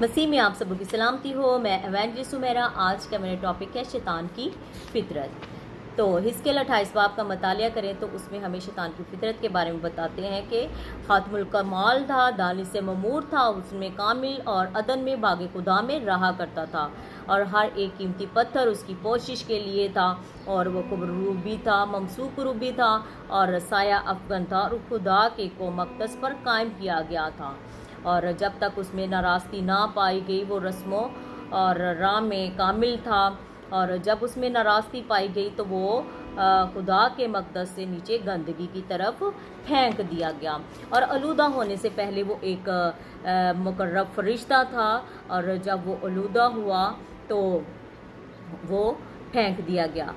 मसीह में आप सबों की सलामती हो। मैं एवेंजलिस्ट सुमेरा। आज का मेरा टॉपिक है शैतान की फितरत। तो हिस्केल 28 बाब का मतालिया करें तो उसमें हमें शैतान की फितरत के बारे में बताते हैं कि खातमुल कमाल था, दानी से ममूर था, उसमें कामिल और अदन में बागे खुदा में रहा करता था और हर एक कीमती पत्थर उसकी कोशिश के लिए था और वो कुबरूबी था, ममसूक रूबी था और साया अफगन था और खुदा के को मकदस पर कायम किया गया था। और जब तक उसमें नाराज़गी ना पाई गई वो रस्मों और राह में कामिल था और जब उसमें नाराज़गी पाई गई तो वो खुदा के मकदस से नीचे गंदगी की तरफ फेंक दिया गया और आलूदा होने से पहले वो एक मुकर्रब फरिश्ता था और जब वो आलूदा हुआ तो वो फेंक दिया गया।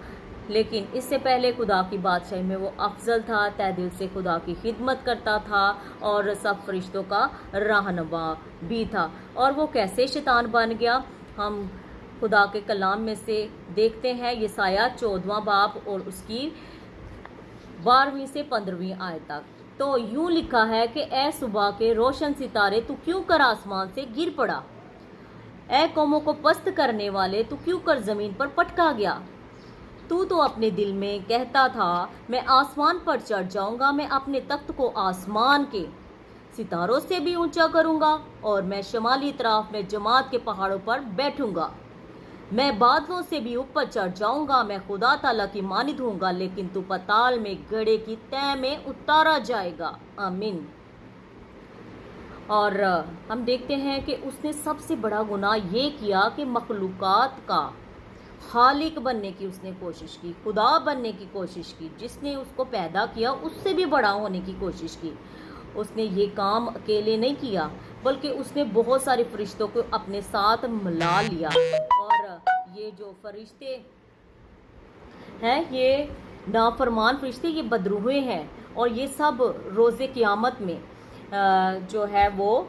लेकिन इससे पहले खुदा की बादशाही में वो अफजल था, तय दिल से खुदा की खिदमत करता था और सब फरिश्तों का रहनुमा भी था। और वो कैसे शैतान बन गया, हम खुदा के कलाम में से देखते हैं। यसाया 14वां बाब और उसकी 12वीं से 15वीं आयत तक। तो यूं लिखा है कि ए सुबह के रोशन सितारे, तू क्यों कर आसमान से गिर पड़ा? ए कौमों को पस्त करने वाले, तू क्यों कर जमीन पर पटका गया? तू तो अपने दिल में कहता था, मैं आसमान पर चढ़ जाऊंगा, मैं अपने तख्त को आसमान के सितारों से भी ऊंचा करूंगा और मैं शमाली तरफ में जमात के पहाड़ों पर बैठूंगा। मैं बादलों से भी ऊपर चढ़ जाऊंगा, मैं खुदा ताला की मानिद हूंगा, लेकिन तू पताल में गड़े की तह में उतारा जाएगा। आमीन। और हम देखते हैं कि उसने सबसे बड़ा गुनाह ये किया कि मखलूकात का खालिक बनने की उसने कोशिश की, खुदा बनने की कोशिश की। जिसने उसको पैदा किया उससे भी बड़ा होने की कोशिश की। उसने ये काम अकेले नहीं किया बल्कि उसने बहुत सारे फरिश्तों को अपने साथ मिला लिया। और ये जो फरिश्ते हैं ये नाफरमान फरिश्ते, ये बदरूहे हैं और ये सब रोज़े क़यामत में जो है वो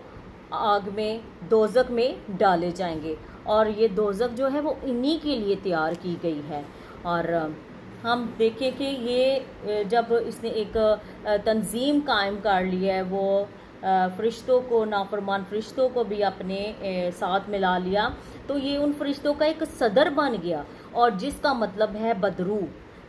आग में दोज़ख में डाले जाएंगे और ये दोज़ख जो है वो इन्हीं के लिए तैयार की गई है। और हम देखें कि ये जब इसने एक तंजीम कायम कर ली है, वो फरिश्तों को, नाफरमान फरिश्तों को भी अपने साथ मिला लिया, तो ये उन फरिश्तों का एक सदर बन गया और जिसका मतलब है बदरू,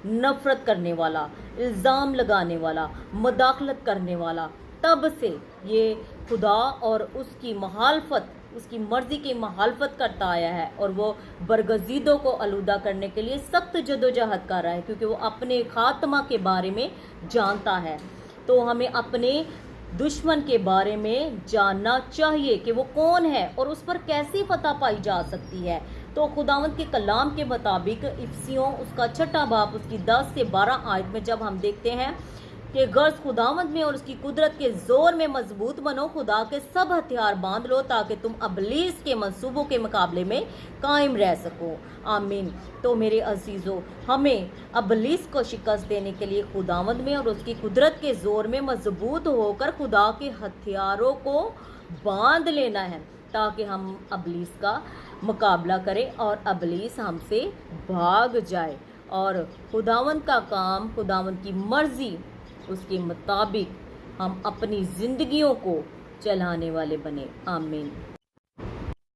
नफरत करने वाला, इल्ज़ाम लगाने वाला, मुदाखलत करने वाला। तब से ये खुदा और उसकी मुखालफत, उसकी मर्जी की मुखालफत करता आया है और वो बरगजीदों को आलूदा करने के लिए सख्त जदोजहद कर रहा है क्योंकि वो अपने खात्मा के बारे में जानता है। तो हमें अपने दुश्मन के बारे में जानना चाहिए कि वो कौन है और उस पर कैसी फतह पाई जा सकती है। तो खुदावंद के कलाम के मुताबिक इफ्सियों उसका 6 बाब उसकी 10 से 12 आयत में जब हम देखते हैं कि गर्ज खुदावंद में और उसकी कुदरत के जोर में मजबूत बनो, खुदा के सब हथियार बांध लो ताकि तुम अबलीस के मंसूबों के मुकाबले में कायम रह सको। आमीन। तो मेरे अजीजों, हमें अबलीस को शिकस्त देने के लिए खुदावंद में और उसकी कुदरत के जोर में मजबूत होकर खुदा के हथियारों को बांध लेना है ताकि हम अबलीस का मुकाबला करें और अबलीस हमसे भाग जाए और खुदावंद का काम, खुदावंद की मर्जी, उसके मुताबिक हम अपनी जिंदगियों को चलाने वाले बने। आमीन।